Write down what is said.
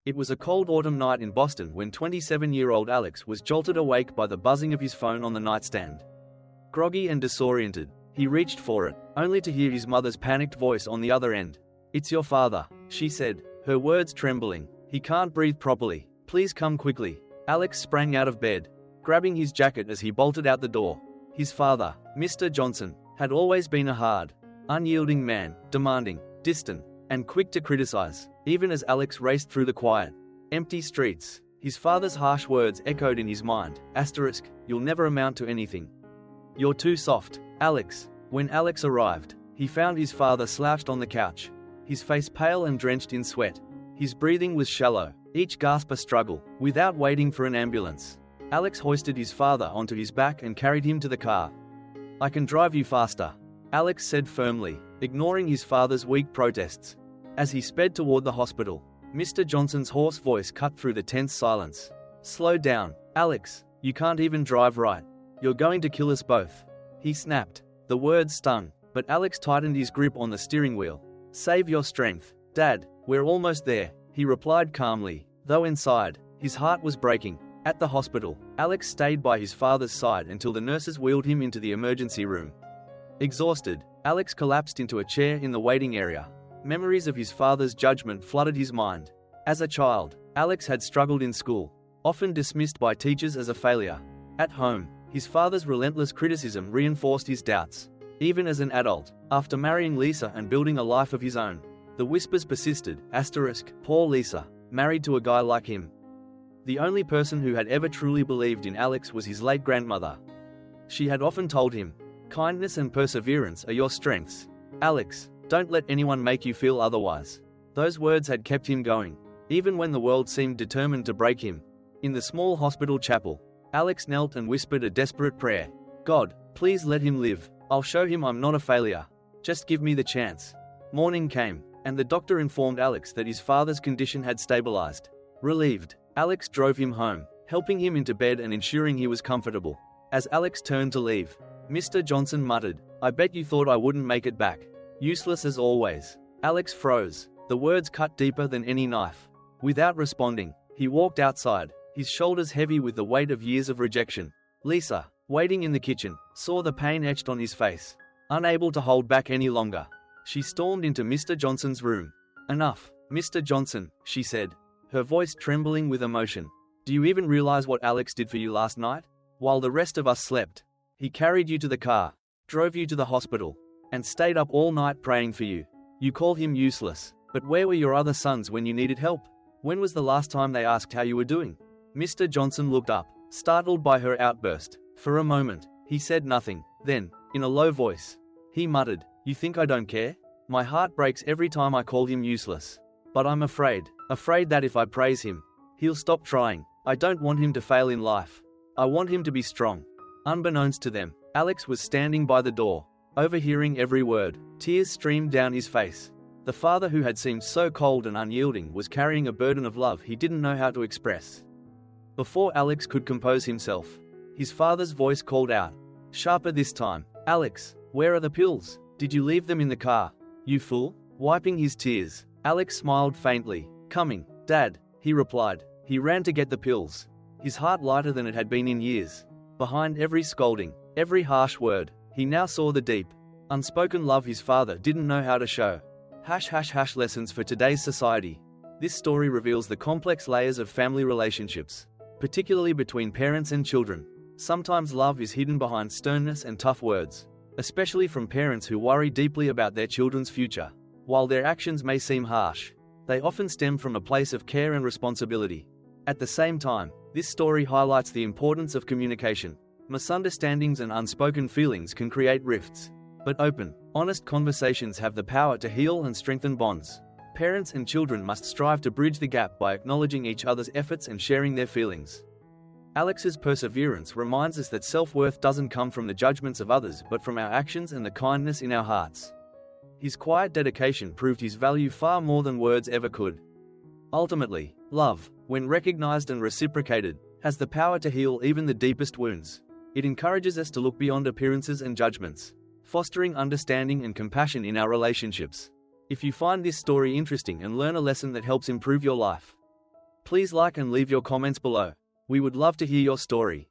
It was a cold autumn night in Boston when 27-year-old Alex was jolted awake by the buzzing of his phone on the nightstand. Groggy and disoriented, he reached for it, only to hear his mother's panicked voice on the other end. "It's your father," she said, her words trembling. "He can't breathe properly. Please come quickly." Alex sprang out of bed, grabbing his jacket as he bolted out the door. His father, Mr. Johnson, had always been a hard, unyielding man, demanding, distant, and quick to criticize. Even as Alex raced through the quiet, empty streets, his father's harsh words echoed in his mind. "You'll never amount to anything. You're too soft, Alex." When Alex arrived, he found his father slouched on the couch, his face pale and drenched in sweat. His breathing was shallow, each gasp a struggle. Without waiting for an ambulance, Alex hoisted his father onto his back and carried him to the car. "I can drive you faster," Alex said firmly, ignoring his father's weak protests. As he sped toward the hospital, Mr. Johnson's hoarse voice cut through the tense silence. "Slow down, Alex. You can't even drive right. You're going to kill us both," he snapped. The words stung, but Alex tightened his grip on the steering wheel. "Save your strength, Dad. We're almost there," he replied calmly, though inside, his heart was breaking. At the hospital, Alex stayed by his father's side until the nurses wheeled him into the emergency room. Exhausted, Alex collapsed into a chair in the waiting area. Memories of his father's judgment flooded his mind. As a child, Alex had struggled in school, often dismissed by teachers as a failure. At home, his father's relentless criticism reinforced his doubts. Even as an adult, after marrying Lisa and building a life of his own, the whispers persisted. Poor Lisa, married to a guy like him. The only person who had ever truly believed in Alex was his late grandmother. She had often told him, "Kindness and perseverance are your strengths. Alex, don't let anyone make you feel otherwise." Those words had kept him going, even when the world seemed determined to break him. In the small hospital chapel, Alex knelt and whispered a desperate prayer. "God, please let him live. I'll show him I'm not a failure. Just give me the chance." Morning came, and the doctor informed Alex that his father's condition had stabilized. Relieved, Alex drove him home, helping him into bed and ensuring he was comfortable. As Alex turned to leave, Mr. Johnson muttered, "I bet you thought I wouldn't make it back. Useless as always." Alex froze, the words cut deeper than any knife. Without responding, he walked outside, his shoulders heavy with the weight of years of rejection. Lisa, waiting in the kitchen, saw the pain etched on his face. Unable to hold back any longer, she stormed into Mr. Johnson's room. "Enough, Mr. Johnson," she said, her voice trembling with emotion. "Do you even realize what Alex did for you last night? While the rest of us slept, he carried you to the car, drove you to the hospital, and stayed up all night praying for you. You call him useless, but where were your other sons when you needed help? When was the last time they asked how you were doing?" Mr. Johnson looked up, startled by her outburst. For a moment, he said nothing. Then, in a low voice, he muttered, "You think I don't care? My heart breaks every time I call him useless. But I'm afraid that if I praise him, he'll stop trying. I don't want him to fail in life. I want him to be strong." Unbeknownst to them, Alex was standing by the door, overhearing every word. Tears streamed down his face. The father who had seemed so cold and unyielding was carrying a burden of love he didn't know how to express. Before Alex could compose himself, his father's voice called out, sharper this time, "Alex, where are the pills? Did you leave them in the car? You fool?" Wiping his tears, Alex smiled faintly. "Coming, Dad," he replied. He ran to get the pills, his heart lighter than it had been in years. Behind every scolding, every harsh word, he now saw the deep, unspoken love his father didn't know how to show. Lessons for today's society. This story reveals the complex layers of family relationships, particularly between parents and children. Sometimes love is hidden behind sternness and tough words, especially from parents who worry deeply about their children's future. While their actions may seem harsh, they often stem from a place of care and responsibility. At the same time, this story highlights the importance of communication. Misunderstandings and unspoken feelings can create rifts, but open, honest conversations have the power to heal and strengthen bonds. Parents and children must strive to bridge the gap by acknowledging each other's efforts and sharing their feelings. Alex's perseverance reminds us that self-worth doesn't come from the judgments of others but from our actions and the kindness in our hearts. His quiet dedication proved his value far more than words ever could. Ultimately, love, when recognized and reciprocated, has the power to heal even the deepest wounds. It encourages us to look beyond appearances and judgments, fostering understanding and compassion in our relationships. If you find this story interesting and learn a lesson that helps improve your life, Please like and leave your comments below. We would love to hear your story.